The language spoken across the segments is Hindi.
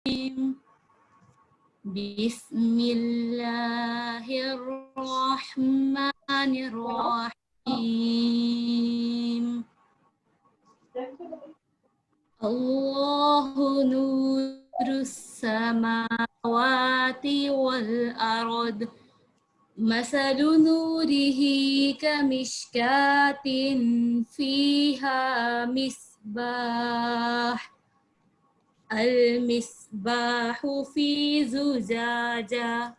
Bismillahirrahmanirrahim. Allahu nurus samawati wal ard. Masalu nurihi kamishkatin fiha misbah. Al-misbahu fi zujajah.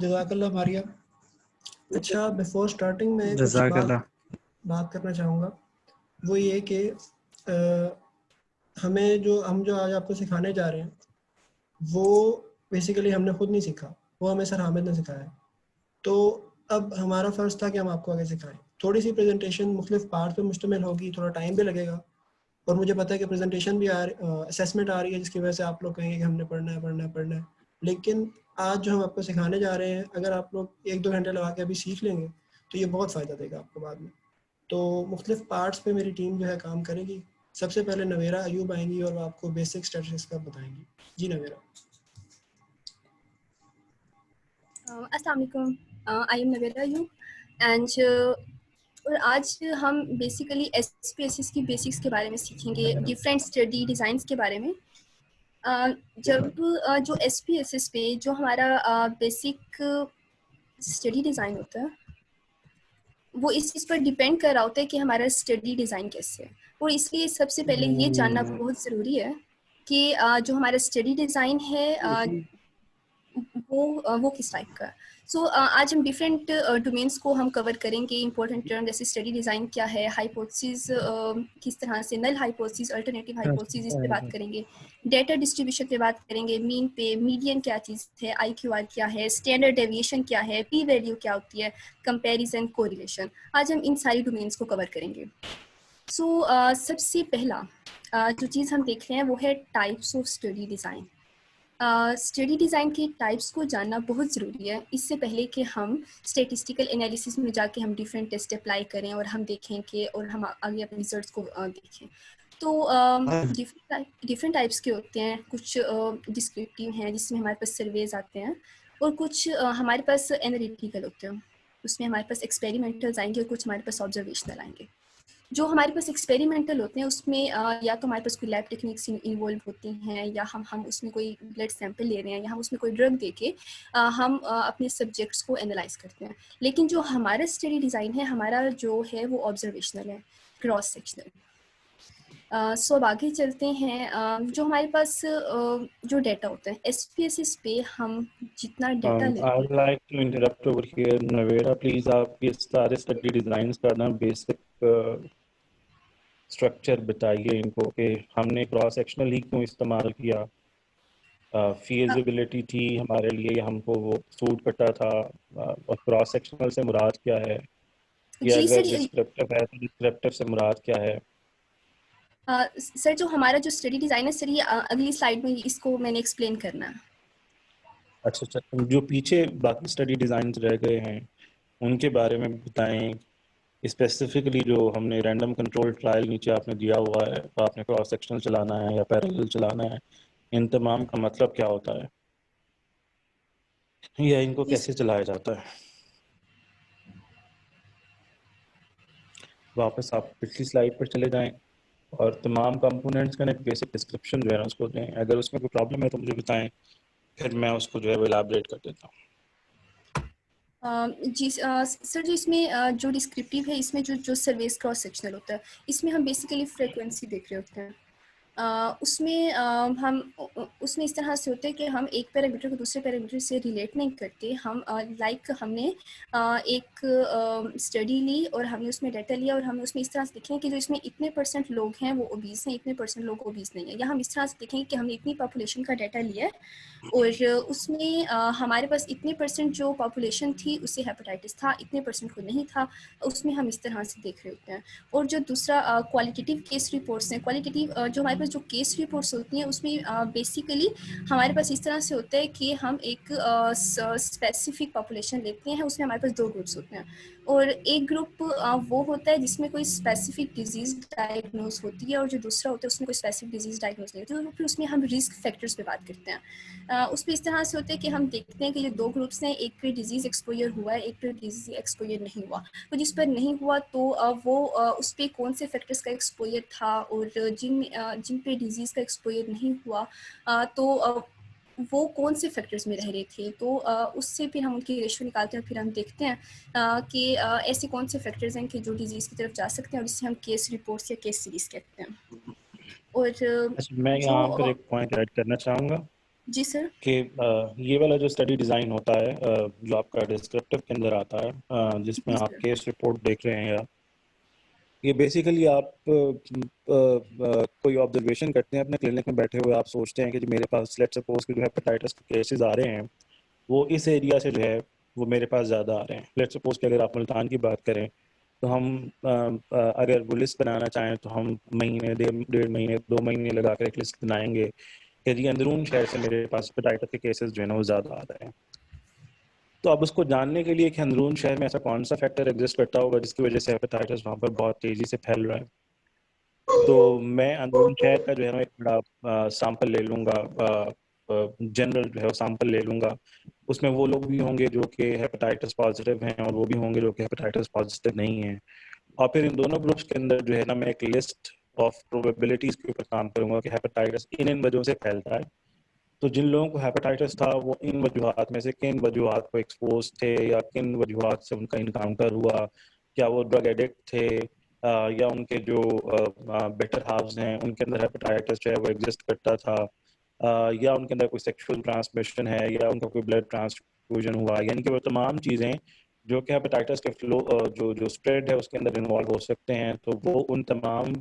जज़ाकल्लाह मारिया। अच्छा, बिफोर स्टार्टिंग में कुछ बात करना चाहूँगा, वो ये कि हम जो आज आपको सिखाने जा रहे हैं वो बेसिकली हमने खुद नहीं सीखा, वो हमें सर हामिद ने सिखाया। तो अब हमारा फ़र्ज़ था कि हम आपको आगे सिखाएं। थोड़ी सी प्रेजेंटेशन मुख्तलिफ पार्ट पे मुश्तमिल होगी, थोड़ा टाइम भी लगेगा, और मुझे पता है कि प्रेजेंटेशन भी असेसमेंट आ रही है जिसकी वजह से आप लोग कहेंगे कि हमने पढ़ना है। लेकिन आज जो हम आपको सिखाने जा रहे हैं, अगर आप लोग 1-2 घंटे लगा के अभी सीख लेंगे तो ये बहुत फ़ायदा देगा आपको बाद में। तो मुख्तलिफ पार्ट्स पे मेरी टीम जो है काम करेगी। सबसे पहले नवेरा अयूब आएंगी और वो आपको बेसिक स्टैटिस्टिक्स का बताएंगी। जी नवेरा। अस्सलाम वालेकुम, I am Navera Ayub and और आज हम बेसिकली SPSS की बेसिक्स के बारे में सीखेंगे, डिफरेंट स्टडी डिज़ाइंस के बारे में। जब जो SPSS पे जो हमारा बेसिक स्टडी डिज़ाइन होता है वो इस चीज़ पर डिपेंड कर रहा होता है कि हमारा स्टडी डिज़ाइन कैसे है, और इसलिए सबसे पहले ये जानना बहुत ज़रूरी है कि जो हमारा स्टडी डिज़ाइन है वो किस टाइप का। सो आज हम डिफरेंट डोमेन्स को हम कवर करेंगे। इंपॉर्टेंट टर्म जैसे स्टडी डिज़ाइन क्या है, हाइपोथेसिस किस तरह से, नल हाइपोथेसिस, अल्टरनेटिव हाइपोथेसिस, इस पे बात करेंगे। डेटा डिस्ट्रीब्यूशन पे बात करेंगे, मीन पे, मीडियन क्या चीज़ है, IQR क्या है, स्टैंडर्ड डेविएशन क्या है, पी वैल्यू क्या होती है, कंपेरिजन, कोरिलेशन। आज हम इन सारी डोमेन्स को कवर करेंगे। सो सबसे पहला जो चीज़ हम देख रहे हैं वो है types of study design. Study design के टाइप्स को जानना बहुत ज़रूरी है इससे पहले कि हम स्टेटिस्टिकल एनालिसिस में जाके हम डिफरेंट टेस्ट अप्लाई करें और हम देखें कि और हम आगे अपने रिजल्ट्स को देखें। तो डिफरेंट टाइप्स के होते हैं। कुछ डिस्क्रिप्टिव हैं जिसमें हमारे पास सर्वेज आते हैं, और कुछ हमारे पास एनालिटिकल होते हैं, उसमें हमारे पास एक्सपेरिमेंटल्स आएंगे और कुछ हमारे पास ऑब्जर्वेशनल आएंगे। जो हमारे पास एक्सपेरिमेंटल होते हैं उसमें या तो हमारे पास कोई लैब टेक्निक्स इन्वॉल्व होती हैं, या हम उसमें कोई ब्लड सैंपल ले रहे हैं, या हम उसमें कोई ड्रग देके हम अपने सब्जेक्ट्स को एनालाइज करते हैं। लेकिन जो हमारा स्टडी डिज़ाइन है, हमारा जो है वो ऑब्जर्वेशनल है, क्रॉस सेक्शनल। सो अब आगे चलते हैं। जो हमारे पास जो डेटा होता है SPSS पे हम जितना डेटा लेते हैं। I would like to interrupt over here, Navera please आप ये सारे स्टडी डिज़ाइंस का ना बेसिक स्ट्रक्चर बताइए इनको कि हमने क्रॉस सेक्शनल ही क्यों इस्तेमाल किया, फीजिबिलिटी थी हमारे लिए, हमको वो सूट करता था, और क्रॉस सेक्शनल से मुराद क्या है, या अगर डिस्क्रिप्टिव है तो डिस्क्रिप्टिव से मुराद क्या है। सर जो हमारा जो स्टडी डिज़ाइन है सर, ये अगली स्लाइड में इसको मैंने एक्सप्लेन करना है। अच्छा, जो पीछे बाकी स्टडी डिज़ाइन रह गए हैं उनके बारे में बताएं, स्पेसिफिकली जो हमने रैंडम कंट्रोल ट्रायल नीचे आपने दिया हुआ है, तो आपने क्रॉस सेक्शनल चलाना है या पैरेलल चलाना है, इन तमाम का मतलब क्या होता है या इनको कैसे चलाया जाता है। वापस आप पिछली स्लाइड पर चले जाएं और तमाम कंपोनेंट्स का एक बेसिक डिस्क्रिप्शन जो है ना उसको दें। अगर उसमें कोई प्रॉब्लम है तो मुझे बताएं, फिर मैं उसको जो है वो इलाबरेट कर देता हूँ। जी सर, जो इसमें जो डिस्क्रिप्टिव है, इसमें जो सर्विस क्रॉस सेक्शनल होता है, इसमें हम बेसिकली फ्रीक्वेंसी देख रहे होते हैं। उसमें हम उसमें इस तरह से होता है कि हम एक पैरामीटर को दूसरे पैरामीटर से रिलेट नहीं करते। हम लाइक हमने एक स्टडी ली और हमने उसमें डाटा लिया और हमने उसमें इस तरह से देखें कि जो इसमें इतने % लोग हैं वो ओबीज हैं, इतने % लोग ओबीज नहीं है, या हम इस तरह से देखें कि हमने इतनी पॉपुलेशन का डाटा लिया है और उसमें हमारे पास इतने % जो पॉपुलेशन थी उससे हेपेटाइटिस था, इतने % को नहीं था। उसमें हम इस तरह से देख रहे होते हैं। और जो दूसरा क्वालिटेटिव केस रिपोर्ट्स हैं, क्वालिटेटिव जो हमारे पास जो केस रिपोर्ट्स होती हैं उसमें बेसिकली हमारे पास इस तरह से होता है कि हम एक स्पेसिफिक पॉपुलेशन लेते हैं, उसमें हमारे पास 2 ग्रुप्स होते हैं और एक ग्रुप वो होता है जिसमें कोई स्पेसिफिक डिजीज़ डायग्नोज होती है और जो दूसरा होता है उसमें कोई स्पेसिफिक डिजीज़ डायग्नोज नहीं होती है। तो फिर उसमें हम रिस्क फैक्टर्स पे बात करते हैं। उसमें इस तरह से होता है कि हम देखते हैं कि ये 2 ग्रुप्स हैं, एक पे डिजीज़ एक्सपोजर हुआ है, एक पे डिजीज़ एक्सपोजर नहीं हुआ। तो जिस पर नहीं हुआ तो वो उस पर कौन से फैक्टर्स का एक्सपोजर था और जिन पे डिजीज़ का एक्सपोजर नहीं हुआ तो वो कौन से फैक्टर्स में रह रहे थे। तो उससे फिर हम उनकी रेशो निकालते हैं और फिर हम देखते हैं कि ऐसे कौन से फैक्टर्स हैं कि जो डिजीज़ की तरफ जा सकते हैं और इससे हम केस रिपोर्ट्स या केस सीरीज कहते हैं। और अच्छा, मैं यहाँ पर एक पॉइंट ऐड करना चाहूँगा जी सर। कि ये वाला जो स्टडी डिज़ाइन होता है जो आपका डिस्क्रिप्टिव के अंदर आता है, जिसमें जी आप सर। केस रिपोर्ट देख रहे हैं, या ये बेसिकली आप कोई ऑब्जर्वेशन करते हैं अपने क्लिनिक में बैठे हुए, आप सोचते हैं कि जो मेरे पास लेट्स सपोज कि जो हेपेटाइटिस के केसेस आ रहे हैं वो इस एरिया से जो है वो मेरे पास ज़्यादा आ रहे हैं। लेट्स सपोज कि अगर आप मुल्तान की बात करें तो हम अगर वो लिस्ट बनाना चाहें तो हम महीने 1.5 महीने 2 महीने लगा कर एक लिस्ट बनाएंगे कि जी अंदरून शहर से मेरे पास हेपेटाइटिस के केसेस जो है ना वो ज़्यादा आ रहे हैं। तो अब उसको जानने के लिए कि अंदरून शहर में ऐसा कौन सा फैक्टर एग्जिस्ट करता होगा जिसकी वजह से हेपेटाइटिस वहाँ पर बहुत तेज़ी से फैल रहा है, तो मैं अंदरून शहर का जो है ना एक बड़ा सैंपल ले लूँगा, जनरल जो है सैंपल ले लूँगा। उसमें वो लोग भी होंगे जो कि हेपेटाइटिस पॉजिटिव हैं और वो भी होंगे जो कि हेपेटाइटिस पॉजिटिव नहीं हैं, और फिर इन दोनों ग्रुप्स के अंदर जो है ना मैं एक लिस्ट ऑफ प्रोबेबिलिटीज़ के ऊपर काम करूँगा कि हेपेटाइटिस इन वजहों से फैलता है। तो जिन लोगों को हेपेटाइटिस था वो इन वजूहात में से किन वजूहात को एक्सपोज थे या किन वजूहात से उनका इनकाउंटर हुआ, क्या वो ड्रग एडिक्ट थे या उनके जो बेटर हाफ्स हैं उनके अंदर हेपेटाइटिस जो है वो एग्जिस्ट करता था, या उनके अंदर कोई सेक्सुअल ट्रांसमिशन है या उनका कोई ब्लड ट्रांसफ्यूजन हुआ, यानी कि वो तमाम चीज़ें जो कि हेपेटाइटिस के फ्लो जो स्प्रेड है उसके अंदर इन्वॉल्व हो सकते हैं। तो वो उन तमाम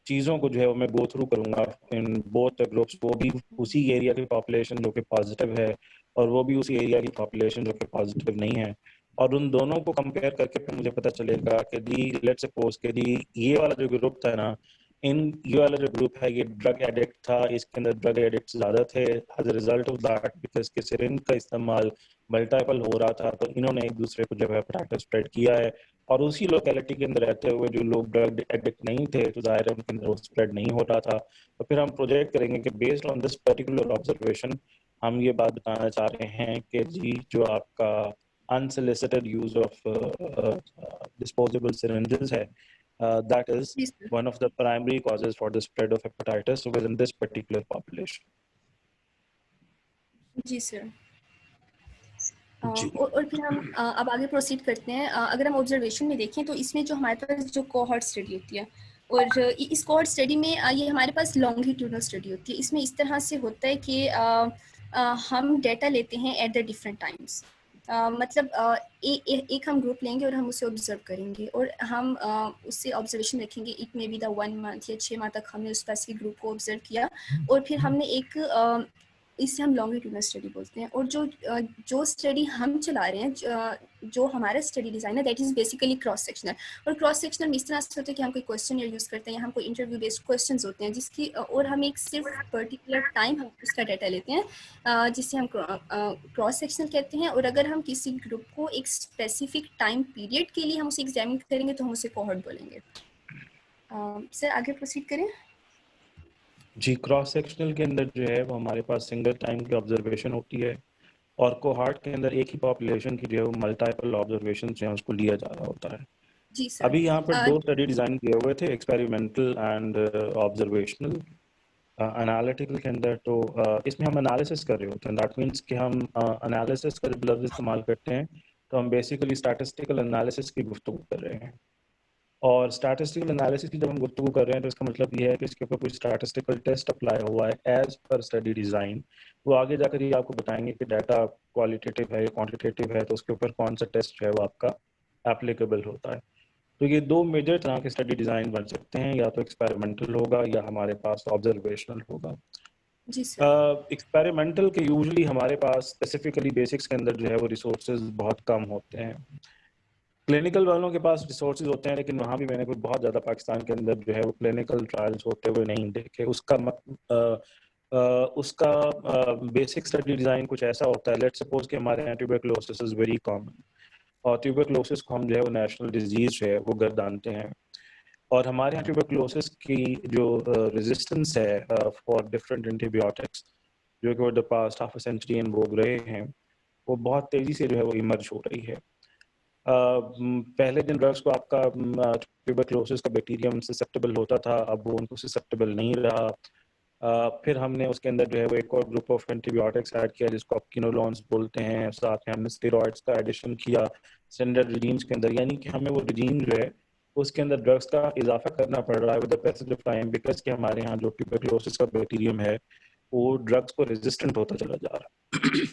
चीज़ों को जो है वो मैं गो थ्रू करूँगा इन बोथ ग्रुप्स। वो भी उसी एरिया की पॉपुलेशन जो कि पॉजिटिव है और वो भी उसी एरिया की पॉपुलेशन जो कि पॉजिटिव नहीं है, और उन दोनों को कंपेयर करके फिर मुझे पता चलेगा कि दी लेट्स सपोज कि दी ये वाला जो ग्रुप था ना, ये वाला जो ग्रुप है ये ड्रग एडिक्ट था, इसके अंदर ड्रग एडिक्ट ज़्यादा थे as a result of that, because के सिरिंज का इस्तेमाल मल्टीपल हो रहा था, तो इन्होंने एक दूसरे को जो है हेपेटाइटिस स्प्रेड किया है। और उसी लोकेलिटी के अंदर रहते हुए जो लोग ड्रग एडिक्ट नहीं थे तो जाहिर है उनके अंदर स्प्रेड नहीं हो रहा था। तो फिर हम प्रोजेक्ट करेंगे कि based on this particular observation हम ये बात बताना चाह रहे हैं कि जी जो आपका unsolicited use of disposable syringes है, that is जी sir. one of the primary causes for the spread of hepatitis within this particular population. जी सर। जी और फिर हम अब आगे प्रोसीड करते हैं। अगर हम ऑब्जर्वेशन में देखें तो इसमें जो हमारे पास जो कोहॉर्ट स्टडी होती है और इस कोहॉर्ट स्टडी में ये हमारे पास लॉन्गिट्यूडनल स्टडी होती है। इसमें इस तरह से होता है कि हम डेटा लेते हैं एट द डिफरेंट टाइम्स। मतलब एक हम ग्रुप लेंगे और हम उसे ऑब्जर्व करेंगे और हम उससे ऑब्जर्वेशन रखेंगे। It may be the 1 month या 6 माह तक हमने उस स्पेसिफिक ग्रुप को ऑब्जर्व किया और फिर हमने एक इसे हम लॉन्गिट्यूडनल स्टडी बोलते हैं। और जो स्टडी हम चला रहे हैं, जो हमारा स्टडी डिज़ाइन है, that is basically cross sectional. और क्रॉस सेक्शनल में इस तरह से होता है कि हम कोई क्वेश्चन यूज़ करते हैं या हम कोई इंटरव्यू बेस्ड क्वेश्चंस होते हैं जिसकी और हम एक सिर्फ पर्टिकुलर टाइम हम उसका डाटा लेते हैं जिसे हम क्रॉस सेक्शनल कहते हैं। और अगर हम किसी ग्रुप को एक स्पेसिफिक टाइम पीरियड के लिए हम उसे एग्जामिन करेंगे तो हम उसे कोहॉर्ट बोलेंगे। सर आगे प्रोसीड करें। जी, क्रॉस सेक्शनल के अंदर जो है वो हमारे पास सिंगल टाइम की ऑब्जर्वेशन होती है और कोहॉर्ट के अंदर एक ही पॉपुलेशन की जो है वो मल्टीपल ऑब्जर्वेशन जो है उसको लिया जा रहा होता है। जी सर। अभी यहाँ पर 2 स्टडी डिजाइन किए हुए थे, एक्सपेरिमेंटल एंड ऑब्जर्वेशनल। एनालिटिकल के अंदर तो इसमें हम एनालिसिस कर रहे होते हैं, दैट मीन्स कि हम एनालिसिस का जब लफ्ज़ इस्तेमाल करते हैं तो हम बेसिकली स्टैटिस्टिकल एनालिसिस की गुफ्तगू कर रहे हैं। और स्टैटिस्टिकल एनालिसिस की जब हम गुफ्तगू कर रहे हैं तो इसका मतलब ये है कि इसके ऊपर कोई स्टैटिस्टिकल टेस्ट अप्लाई हुआ है एज पर स्टडी डिज़ाइन। वो आगे जाकर ये आपको बताएंगे कि डाटा क्वालिटेटिव है या क्वांटिटेटिव है, तो उसके ऊपर कौन सा टेस्ट जो है वो आपका एप्लीकेबल होता है। तो ये 2 मेजर तरह के स्टडी डिज़ाइन बन सकते हैं, या तो एक्सपेरिमेंटल होगा या हमारे पास ऑब्जर्वेशनल होगा। जी सर। एक्सपेरिमेंटल के यूजुअली हमारे पास स्पेसिफिकली बेसिक्स के अंदर जो है वो रिसोर्सेज बहुत कम होते हैं। क्लिनिकल वालों के पास रिसोर्सेज होते हैं, लेकिन वहाँ भी मैंने कोई बहुत ज़्यादा पाकिस्तान के अंदर जो है वो क्लिनिकल ट्रायल्स होते हुए नहीं देखे। उसका बेसिक स्टडी डिज़ाइन कुछ ऐसा होता है, लेट्स सपोज कि हमारे यहाँ ट्यूबरकुलोसिस इज़ वेरी कॉमन, और ट्यूबरकुलोसिस को हम जो है वो नेशनल डिजीज़ है वो गर्दानते हैं। और हमारे यहाँ ट्यूबरकुलोसिस की जो रेजिस्टेंस है फॉर डिफरेंट एंटीबायोटिक्स, जो कि over the past half a century इन भोग रहे हैं, वो बहुत तेज़ी से जो है वो इमर्ज हो रही है। पहले दिन ड्रग्स को आपका ट्यूबरकुलोसिस का बैक्टीरियम ससेप्टेबल होता था, अब वो उनको ससेप्टेबल नहीं रहा। फिर हमने उसके अंदर जो है वो एक और ग्रुप ऑफ एंटीबायोटिक्स ऐड किया जिसको आप quinolones बोलते हैं, साथ में हमने स्टेरॉइड्स का एडिशन किया स्टैंडर्ड रिजीम्स के अंदर, यानी कि हमें वो रिजीम जो है उसके अंदर ड्रग्स का इजाफा करना पड़ रहा है with the passage of time, because कि हमारे यहाँ जो ट्यूबरकुलोसिस का बैक्टीरियम है वो ड्रग्स को रेजिस्टेंट होता चला जा रहा है।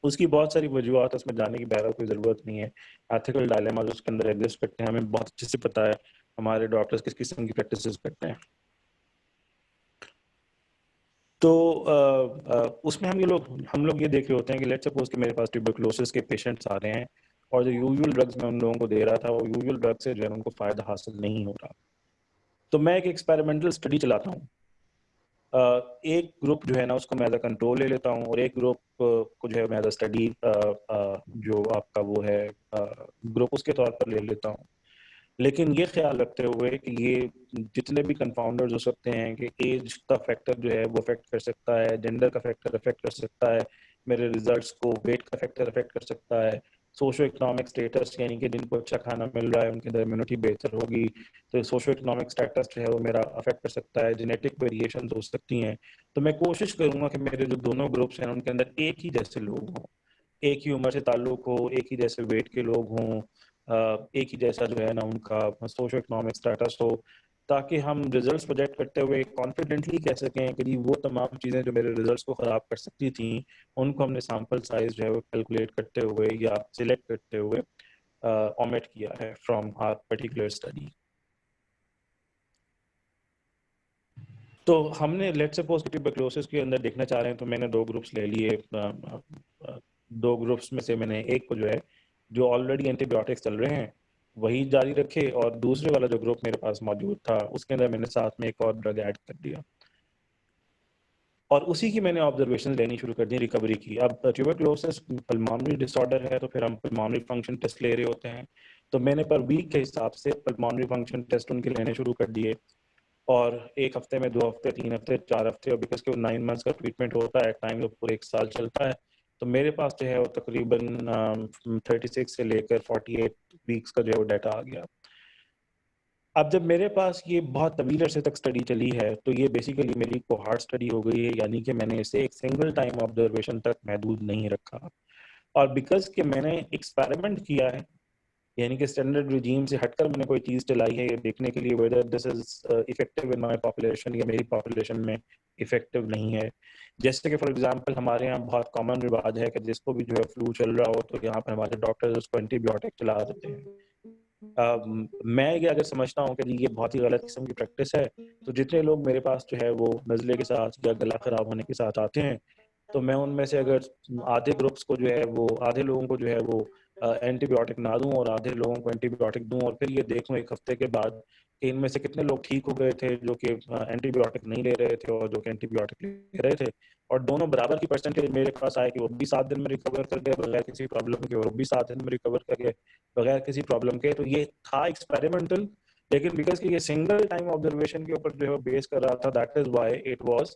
उसकी बहुत सारी वजूहत, उसमें जाने की बहरहाल कोई ज़रूरत नहीं है। एथिकल डायलेमास उसके अंदर एग्जिस्ट करते हैं, हमें बहुत अच्छे से पता है हमारे डॉक्टर्स किस किस्म की प्रैक्टिसेस करते हैं। तो उसमें हम लोग ये देख रहे होते हैं कि लेट्स सपोज कि मेरे पास ट्यूबरकुलोसिस के पेशेंट्स आ रहे हैं, और जो यूजुअल ड्रग्स मैं उन लोगों को दे रहा था वो यूजुअल ड्रग से जो है उनको फ़ायदा हासिल नहीं हो रहा। तो मैं एक एक्सपेरिमेंटल स्टडी चलाता हूँ। एक ग्रुप जो है ना उसको मैं एज अ कंट्रोल ले लेता हूँ, और एक ग्रुप को जो है मैं एज अ स्टडी जो आपका वो है ग्रुप उसके तौर पर ले लेता हूँ। लेकिन ये ख्याल रखते हुए कि ये जितने भी कंफाउंडर्स हो सकते हैं कि एज का फैक्टर जो है वो अफेक्ट कर सकता है, जेंडर का फैक्टर अफेक्ट कर सकता है मेरे रिजल्ट्स को, वेट का फैक्टर अफेक्ट कर सकता है, सोशो इकोनॉमिक स्टेटस, यानी कि जिनको अच्छा खाना मिल रहा है उनके अंदर इम्यूनिटी बेहतर होगी, तो सोशो इकोनॉमिक स्टेटस जो है वो मेरा अफेक्ट कर सकता है, जेनेटिक वेरिएशन हो सकती हैं। तो मैं कोशिश करूंगा कि मेरे जो दोनों ग्रुप्स हैं उनके अंदर एक ही जैसे लोग हों, एक ही उम्र से ताल्लुक हो, एक ही जैसे वेट के लोग हों, एक ही जैसा जो है ना उनका सोशो इकोनॉमिक स्टेटस हो, ताकि हम रिजल्ट्स प्रोजेक्ट करते हुए कॉन्फिडेंटली कह सकें कि वो तमाम चीज़ें जो मेरे रिजल्ट्स को ख़राब कर सकती थी उनको हमने सैम्पल साइज जो है वो कैलकुलेट करते हुए या सिलेक्ट करते हुए ओमिट किया है फ्रॉम आवर पर्टिकुलर स्टडी। तो हमने लेट्स सपोज ट्यूबरकुलोसिस के अंदर देखना चाह रहे हैं, तो मैंने 2 ग्रुप्स ले लिए। 2 ग्रुप्स में से मैंने एक को जो है जो ऑलरेडी एंटीबायोटिक्स चल रहे हैं वही जारी रखे, और दूसरे वाला जो ग्रुप मेरे पास मौजूद था उसके अंदर मैंने साथ में एक और ड्रग ऐड कर दिया, और उसी की मैंने ऑब्जर्वेशन लेनी शुरू कर दी रिकवरी की। अब ट्यूबरकुलोसिस पल्मोनरी डिसऑर्डर है, तो फिर हम पल्मोनरी फंक्शन टेस्ट ले रहे होते हैं, तो मैंने पर वीक के हिसाब से पल्मोनरी फंक्शन टेस्ट उनके लेने शुरू कर दिए, और 1 हफ्ते में 2 हफ्ते 3 हफ्ते 4 हफ्ते, और बिकॉज के 9 मंथ्स का ट्रीटमेंट होता है, टाइम तो पूरे 1 साल चलता है, तो मेरे पास जो है वो तकरीबन 36 से लेकर 48 वीक्स का जो है वो डाटा आ गया। अब जब मेरे पास ये बहुत तवील अरसे तक स्टडी चली है, तो ये बेसिकली मेरी कोहार्ट स्टडी हो गई है, यानी कि मैंने इसे एक सिंगल टाइम ऑब्जर्वेशन तक महदूद नहीं रखा, और बिकॉज कि मैंने एक्सपेरिमेंट किया है, यानी कि स्टैंडर्ड रिजीम से हटकर मैंने कोई चीज़ चलाई है ये देखने के लिए whether this is effective in my population या मेरी पॉपुलेशन में इफेक्टिव नहीं है। जैसे कि फॉर एग्जांपल हमारे यहाँ बहुत कॉमन रिवाज है कि जिसको भी जो है फ्लू चल रहा हो तो यहाँ पर हमारे डॉक्टर्स उसको एंटीबायोटिक चला देते हैं। मैं ये अगर समझता हूँ कि ये बहुत ही गलत किस्म की प्रैक्टिस है, तो जितने लोग मेरे पास जो है वो नज़ले के साथ या गला खराब होने के साथ आते हैं, तो मैं उनमें से अगर आधे ग्रुप्स को जो है वो आधे लोगों को जो है वो एंटीबायोटिक ना दूं और आधे लोगों को एंटीबायोटिक दूं, और फिर ये देखूं 1 हफ्ते के बाद कि इनमें से कितने लोग ठीक हो गए थे जो कि एंटीबायोटिक नहीं ले रहे थे और जो कि एंटीबायोटिक ले रहे थे, और दोनों बराबर की परसेंटेज मेरे पास आए कि वो भी 7 दिन में रिकवर कर गए बगैर किसी प्रॉब्लम के, और वो भी 7 दिन में रिकवर कर गए बगैर किसी प्रॉब्लम के। तो ये था एक्सपेरिमेंटल, लेकिन बिकॉज कि ये सिंगल टाइम ऑब्जर्वेशन के ऊपर जो है बेस कर रहा था, that is why it was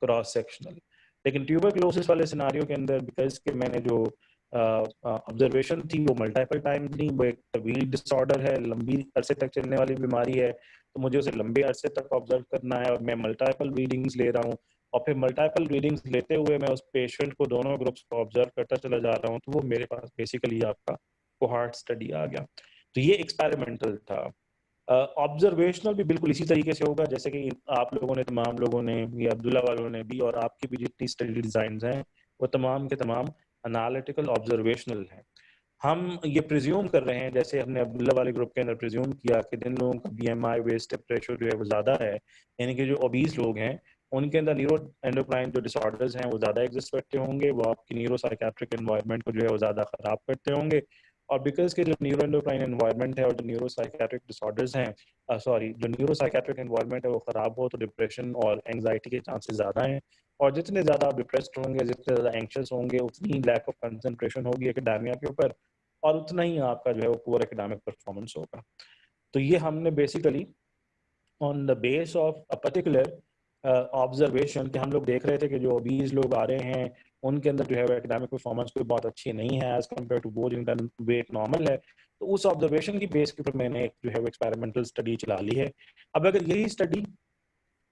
cross sectional. लेकिन ट्यूबरकुलोसिस वाले सिनारियो के अंदर बिकॉज कि मैंने जो ऑब्जर्वेशन थी वो मल्टीपल टाइम नहीं, वो एक तवील डिसऑर्डर है, लंबी अरसे तक चलने वाली बीमारी है, तो मुझे उसे लंबे अरसे तक ऑब्जर्व करना है और मैं मल्टीपल रीडिंग्स ले रहा हूँ और फिर मल्टीपल रीडिंग्स लेते हुए मैं उस पेशेंट को दोनों ग्रुप्स को ऑब्जर्व करता चला जा रहा हूँ, तो वो मेरे पास बेसिकली आपका कोहॉर्ट स्टडी आ गया। तो ये एक्सपेरिमेंटल था। ऑब्जर्वेशनल भी बिल्कुल इसी तरीके से होगा जैसे कि आप लोगों ने, तमाम लोगों ने, या अब्दुल्ला वालों ने भी, और आपकी भी जितनी स्टडी डिजाइन्स हैं वो तमाम के तमाम एनालिटिकल ऑब्जर्वेशनल हैं। हम ये प्रिज्यूम कर रहे हैं, जैसे हमने अब्दुल्ला वाले ग्रुप के अंदर प्रिज्यूम किया कि जिन लोगों का BMI वेस्ट रेशो जो है वो ज़्यादा है, यानी कि जो ओबीज लोग हैं उनके अंदर न्यूरो एंडोक्राइन जो डिसऑर्डर्स हैं वो ज़्यादा एग्जिस्ट करते होंगे, वो आपकी न्यूरो साइकेट्रिक एनवायरनमेंट को जो है वो ज़्यादा ख़राब करते होंगे। और बिकॉज के जो न्यूरो एंडोक्राइन एनवायरनमेंट है और जो न्यूरो साइकेट्रिक डिसऑर्डर्स हैं, जो न्यूरो साइकेट्रिक एनवायरनमेंट है वो ख़राब हो तो डिप्रेशन और एंग्जाइटी के चांसेस ज़्यादा हैं, और जितने ज़्यादा आप डिप्रेस्ड होंगे, जितने ज़्यादा एंक्शस होंगे, उतनी ही लैक ऑफ कंसंट्रेशन होगी एकेडेमिया के ऊपर और उतना ही आपका जो है वो पुअर एकेडमिक परफॉर्मेंस होगा। तो ये हमने basically on the base of a particular observation कि हम लोग देख रहे थे कि जो ओबीज लोग आ रहे हैं उनके अंदर जो है वो एकेडमिक परफॉर्मेंस कोई बहुत अच्छी नहीं है एज कम्पेयर टू वो जिनका वेट नॉर्मल है, तो उस ऑब्जर्वेशन की बेस के ऊपर मैंने एक जो है वो एक्सपेरिमेंटल स्टडी चला ली है। अब अगर यही स्टडी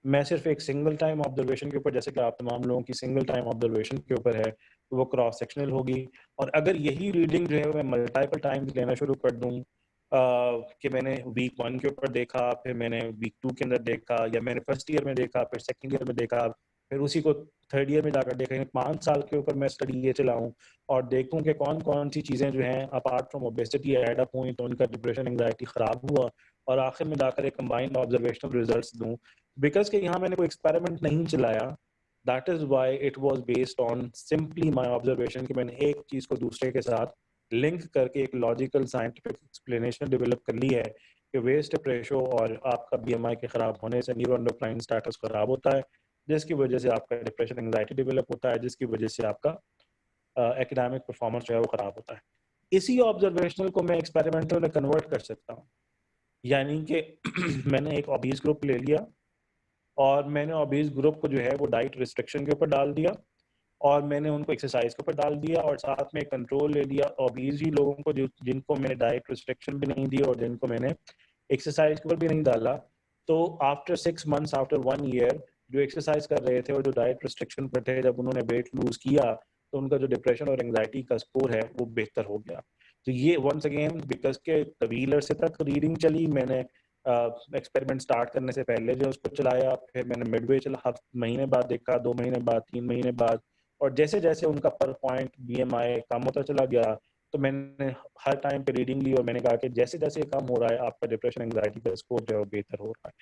मैं सिर्फ एक सिंगल टाइम ऑब्जर्वेशन के ऊपर, जैसे कि आप तमाम लोगों की सिंगल टाइम ऑब्जर्वेशन के ऊपर है, तो वो क्रॉस सेक्शनल होगी, और अगर यही रीडिंग जो है मैं मल्टीपल टाइम्स लेना शुरू कर दूं कि मैंने वीक 1 के ऊपर देखा, फिर मैंने वीक 2 के अंदर देखा, या मैंने फर्स्ट ईयर में देखा, फिर सेकेंड ईयर में देखा, फिर उसी को थर्ड ईयर में जाकर देखा, 5 साल के ऊपर मैं स्टडी ये चलाऊं और देखूं कि कौन कौन सी चीज़ें जो हैं apart from obesity add up हुई तो उनका डिप्रेशन एंग्जाइटी ख़राब हुआ, और आखिर में जाकर एक कंबाइंड ऑब्जर्वेशनल रिजल्ट्स दूं। बिकॉज कि यहाँ मैंने कोई एक्सपेरिमेंट नहीं चलाया, that is why it was based on simply my observation कि मैंने एक चीज़ को दूसरे के साथ लिंक करके एक लॉजिकल साइंटिफिक एक्सप्लेनेशन डेवलप कर ली है कि वेस्ट रेशो और आपका BMI के ख़राब होने से न्यूरोएंडोक्राइन स्टेटस ख़राब होता है, जिसकी वजह से आपका डिप्रेशन एंग्जाइटी डेवलप होता है, जिसकी वजह से आपका एकेडमिक परफॉर्मेंस जो है वो ख़राब होता है। इसी ऑब्जर्वेशनल को मैं एक्सपेरिमेंटल में कन्वर्ट कर सकता हूँ, यानी कि मैंने एक ओबीज ग्रुप ले लिया और मैंने ओबीज ग्रुप को जो है वो डाइट रिस्ट्रिक्शन के ऊपर डाल दिया, और मैंने उनको एक्सरसाइज के ऊपर डाल दिया, और साथ में कंट्रोल ले लिया ओबीज ही लोगों को जिनको मैंने डाइट रिस्ट्रिक्शन भी नहीं दी और जिनको मैंने एक्सरसाइज के ऊपर भी नहीं डाला। तो आफ्टर 6 मंथ्स, आफ्टर 1 ईयर, जो एक्सरसाइज कर रहे थे और जो डाइट रिस्ट्रिक्शन पर थे, जब उन्होंने वेट लूज किया तो उनका जो डिप्रेशन और एंग्जाइटी का स्कोर है वो बेहतर हो गया। तो ये वंस अगेन बिकॉज के तवील अरसे तक रीडिंग चली, मैंने एक्सपेरिमेंट स्टार्ट करने से पहले जो उसको चलाया, फिर मैंने मिडवे चला, महीने बाद देखा, 2 महीने बाद, 3 महीने बाद, और जैसे जैसे उनका पर पॉइंट BMI कम होता चला गया तो मैंने हर टाइम पे रीडिंग ली और मैंने कहा कि जैसे जैसे कम हो रहा है आपका डिप्रेशन एंग्जाइटी का स्कोर जो है वो बेहतर हो रहा है।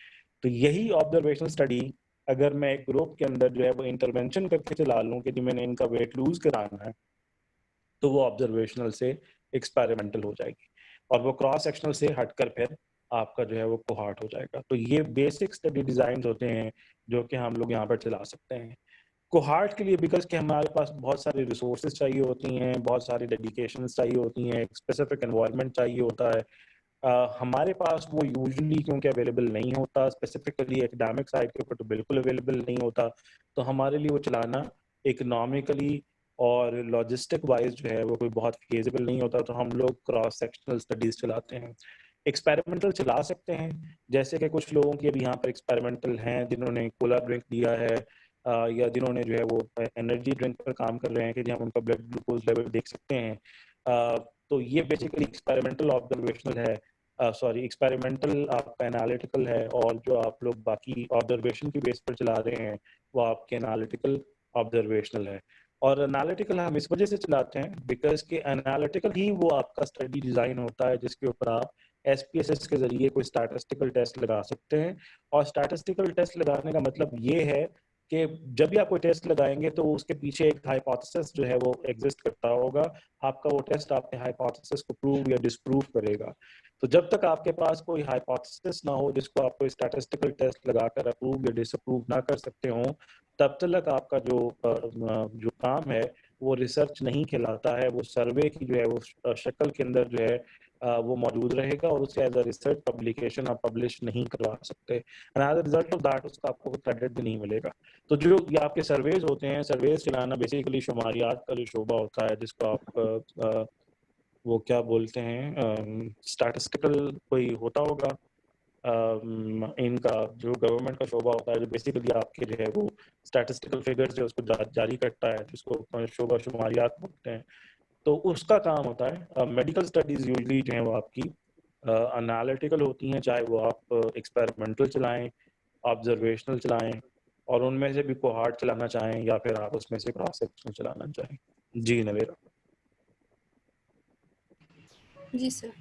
तो यही ऑब्जर्वेशनल स्टडी अगर मैं एक ग्रुप के अंदर जो है वो इंटरवेंशन करके चला लूँ कि मैंने इनका वेट लूज कराना है, तो वो ऑब्जर्वेशनल से एक्सपेरिमेंटल हो जाएगी और वो क्रॉस सेक्शनल से हटकर फिर आपका जो है वो कोहॉर्ट हो जाएगा। तो ये बेसिक स्टडी डिजाइन होते हैं जो कि हम लोग यहाँ पर चला सकते हैं कोहॉर्ट के लिए, बिकॉज कि हमारे पास बहुत सारी रिसोर्सेज चाहिए होती हैं, बहुत सारी डेडिकेशन चाहिए होती हैं, एक स्पेसिफिक एनवायरनमेंट चाहिए होता है। हमारे पास वो यूजुअली क्योंकि अवेलेबल नहीं होता, स्पेसिफिकली एकेडमिक साइड के ऊपर तो बिल्कुल अवेलेबल नहीं होता, तो हमारे लिए वो चलाना इकोनॉमिकली और लॉजिस्टिक वाइज जो है वो कोई बहुत फेजिबल नहीं होता, तो हम लोग क्रॉस सेक्शनल स्टडीज चलाते हैं। एक्सपेरिमेंटल चला सकते हैं, जैसे कि कुछ लोगों की अभी यहाँ पर एक्सपेरिमेंटल हैं जिन्होंने कोला ड्रिंक दिया है या जिन्होंने जो है वो एनर्जी ड्रिंक पर काम कर रहे हैं कि हम उनका ब्लड ग्लूकोज लेवल देख सकते हैं। तो ये बेसिकली एक्सपेरिमेंटल ऑब्जर्वेशनल है, सॉरी एक्सपेरिमेंटल आपका एनालिटिकल है, और जो आप लोग बाकी ऑब्जर्वेशन की बेस पर चला रहे हैं वो आपके एनालिटिकल ऑब्जर्वेशनल है। और एनालिटिकल हम इस वजह से चलाते हैं बिकॉज कि एनालिटिकल ही वो आपका स्टडी डिज़ाइन होता है जिसके ऊपर आप SPSS के जरिए कोई स्टैटिस्टिकल टेस्ट लगा सकते हैं। और स्टैटिस्टिकल टेस्ट लगाने का मतलब ये है कि जब भी आप कोई टेस्ट लगाएंगे तो उसके पीछे एक हाइपोथेसिस जो है वो एग्जिस्ट करता होगा, आपका वो टेस्ट आपके हाइपोथेसिस को प्रूव या डिसप्रूव करेगा। तो जब तक आपके पास कोई हाइपोथेसिस ना हो जिसको आप कोई स्टैटिस्टिकल टेस्ट लगाकर अप्रूव या डिसअप्रूव ना कर सकते हो, तब तक आपका जो काम है वो रिसर्च नहीं कहलाता है, वो सर्वे की जो है वो शक्ल के अंदर जो है वो मौजूद रहेगा और उसे एज अ रिसर्च पब्लिकेशन आप पब्लिश नहीं करवा सकते, and as a result of that उसका आपको क्रेडिट भी नहीं मिलेगा। तो जो ये आपके सर्वेज होते हैं, सर्वेज चलाना बेसिकली शुमारियात का जो शोबा होता है, जिसको आप वो क्या बोलते हैं, स्टैटिस्टिकल कोई होता होगा, इनका जो गवर्नमेंट का शोबा होता है, जो बेसिकली आपके जो है वो स्टैटिस्टिकल फिगर्स जो उसको जारी करता है, जिसको शोबा शुमारियात बोलते हैं, तो उसका काम होता है। मेडिकल स्टडीज यूजली जो है वो आपकी एनालिटिकल होती हैं, चाहे वो आप एक्सपेरिमेंटल चलाएं, ऑब्जर्वेशनल चलाएं, और उनमें से भी कोहार्ट चलाना चाहें या फिर आप उसमें से क्रॉस सेक्शन चलाना चाहें। जी नवेरा। जी सर।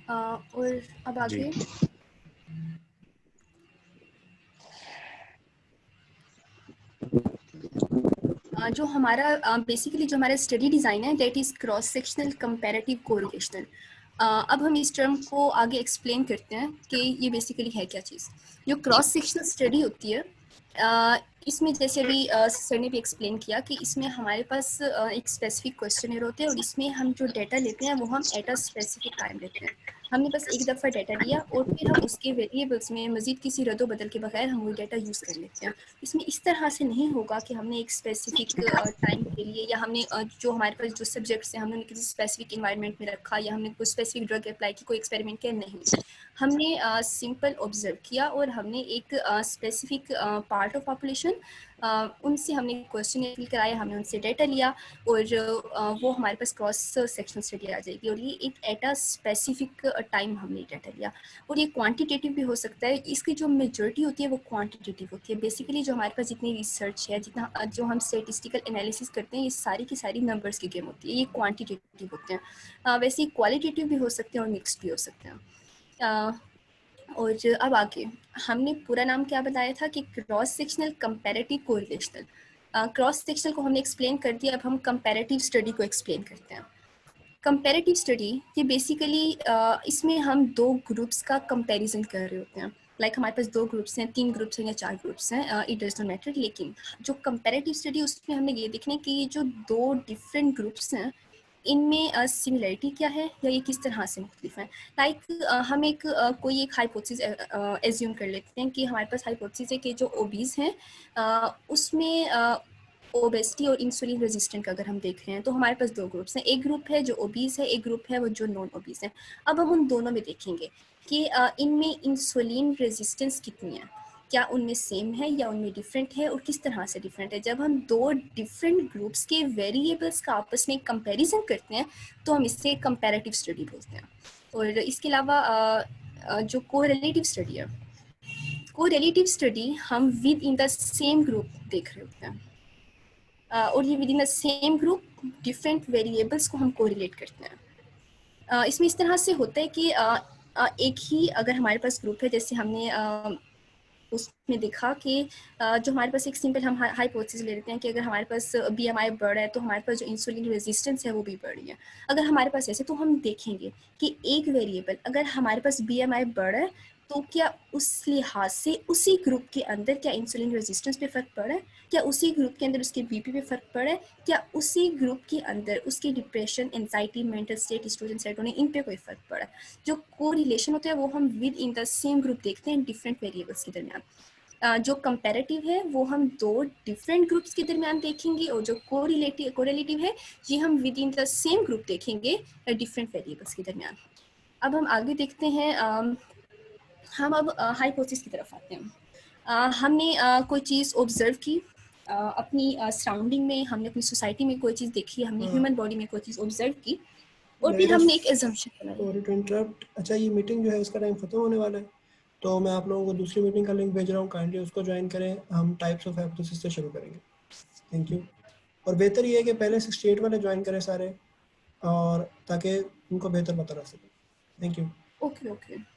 और अब जी आगे जो हमारा बेसिकली जो हमारा स्टडी डिज़ाइन है that is cross sectional comparative correlational. अब हम इस टर्म को आगे एक्सप्लेन करते हैं कि ये बेसिकली है क्या चीज़। जो क्रॉस सेक्शनल स्टडी होती है इसमें जैसे अभी सर ने भी एक्सप्लेन किया कि इसमें हमारे पास एक स्पेसिफिक क्वेश्चनर होते हैं और इसमें हम जो डाटा लेते हैं वो हम एट अ स्पेसिफिक टाइम लेते हैं। हमने बस एक दफ़ा डाटा लिया और फिर हम उसके वेरिएबल्स में मज़ीद किसी रद्द बदल के बगैर हम वो डाटा यूज़ कर लेते हैं। इसमें इस तरह से नहीं होगा कि हमने एक स्पेसिफिक टाइम के लिए या हमने जो हमारे पास जो सब्जेक्ट्स हैं हमने उन्हें किसी स्पेसिफिक इन्वायरमेंट में रखा या हमने कोई स्पेसिफिक ड्रग अप्लाई की, कोई एक्सपेरिमेंट किया, नहीं। हमने सिंपल ऑब्जर्व किया और हमने एक स्पेसिफिक पार्ट ऑफ पॉपुलेशन उनसे हमने क्वेश्चन फिल कराया, हमने उनसे डाटा लिया और वो हमारे पास क्रॉस सेक्शनल स्टडी आ जाएगी। और ये एक एट अ स्पेसिफिक टाइम हमने डाटा लिया और ये क्वांटिटेटिव भी हो सकता है। इसकी जो मेजॉरिटी होती है वो क्वांटिटेटिव होती है। बेसिकली जो हमारे पास जितनी रिसर्च है, जितना जो हम स्टेटिस्टिकल एनालिसिस करते हैं, ये सारी की सारी नंबर्स की गेम होती है, ये क्वांटिटेटिव होते हैं। वैसे ही क्वालिटेटिव भी हो सकते हैं और मिक्स्ड भी हो सकते हैं। और अब आगे हमने पूरा नाम क्या बताया था कि cross sectional comparative correlational. Cross sectional को हमने एक्सप्लेन कर दिया, अब हम कंपैरेटिव स्टडी को एक्सप्लेन करते हैं। कंपैरेटिव स्टडी ये बेसिकली इसमें हम दो ग्रुप्स का कंपैरिजन कर रहे होते हैं। लाइक हमारे पास 2 ग्रुप्स हैं, 3 ग्रुप्स हैं या 4 ग्रुप्स हैं, इट डज नॉट मैटर। लेकिन जो कंपैरेटिव स्टडी उसमें हमने ये देखना है कि ये जो 2 डिफरेंट ग्रुप्स हैं इनमें सिमिलरिटी क्या है या ये किस तरह से मुख्तलिफ हैं। लाइक हम एक कोई एक हाइपोथेसिस एज्यूम कर लेते हैं कि हमारे पास हाइपोथेसिस है कि जो ओबीज हैं उसमें ओबेसिटी और इंसुलिन रेजिस्टेंट का अगर हम देख रहे हैं तो हमारे पास 2 ग्रुप्स हैं। एक ग्रुप है जो ओबीज है, एक ग्रुप है वो जो नॉन ओबीज है। अब हम उन दोनों में देखेंगे कि इनमें इंसुलिन रेजिस्टेंस कितनी है, क्या उनमें सेम है या उनमें डिफरेंट है और किस तरह से डिफरेंट है। जब हम 2 डिफरेंट ग्रुप्स के वेरिएबल्स का आपस में कंपैरिजन करते हैं तो हम इससे कंपैरेटिव स्टडी बोलते हैं। और इसके अलावा जो कोरिलेटिव स्टडी है, कोरिलेटिव स्टडी हम with in the same group देख रहे होते हैं और ये with in the same group different variables को हम कोरिलेट करते हैं। इसमें इस तरह से होता है कि एक ही अगर हमारे पास ग्रुप है, जैसे हमने उसमें देखा कि जो हमारे पास एक सिंपल हम हाइपोथेसिस ले लेते हैं कि अगर हमारे पास बीएमआई बढ़ है तो हमारे पास जो इंसुलिन रेजिस्टेंस है वो भी बढ़ रही है। अगर हमारे पास ऐसे तो हम देखेंगे कि एक वेरिएबल अगर हमारे पास बीएमआई बढ़ है तो क्या उस लिहाज से उसी ग्रुप के अंदर क्या इंसुलिन रेजिस्टेंस पे फ़र्क पड़ा है, क्या उसी ग्रुप के अंदर उसके बीपी पे फ़र्क पड़ा है, क्या उसी ग्रुप के अंदर उसकी depression, anxiety, mental state, estrogen, serotonin, इन पे कोई फ़र्क पड़ा है। जो कोरिलेशन होता है वो हम with in the same group देखते हैं डिफरेंट वेरिएबल्स के दरमियान। जो कंपैरेटिव है वो हम 2 डिफरेंट ग्रुप्स के दरमियान देखेंगे और जो कोरिलेटिव है ये हम with in the same group देखेंगे डिफरेंट वेरिएबल्स के दरमियान। अब हम आगे देखते हैं, हम अब हाइपोथेसिस की तरफ आते हैं। हमने कोई चीज़ ऑब्जर्व की अपनी सराउंडिंग में, हमने अपनी सोसाइटी में कोई चीज़ देखी, हमने ह्यूमन बॉडी में कोई चीज़ ऑब्जर्व की और फिर हमने एक एजम्पशन बनाई। Sorry to interrupt. अच्छा, ये मीटिंग जो है इसका टाइम खत्म होने वाला है, तो मैं आप लोगों को दूसरी मीटिंग का लिंक भेज रहा हूँ, काइंडली उसको ज्वाइन करें। हम टाइप्स ऑफ हाइपोथेसिस से शुरू करेंगे। Thank you. और बेहतर ये है कि पहले 68 वाले ज्वाइन करें सारे, और ताकि उनको बेहतर पता लग सके। Thank you. ओके।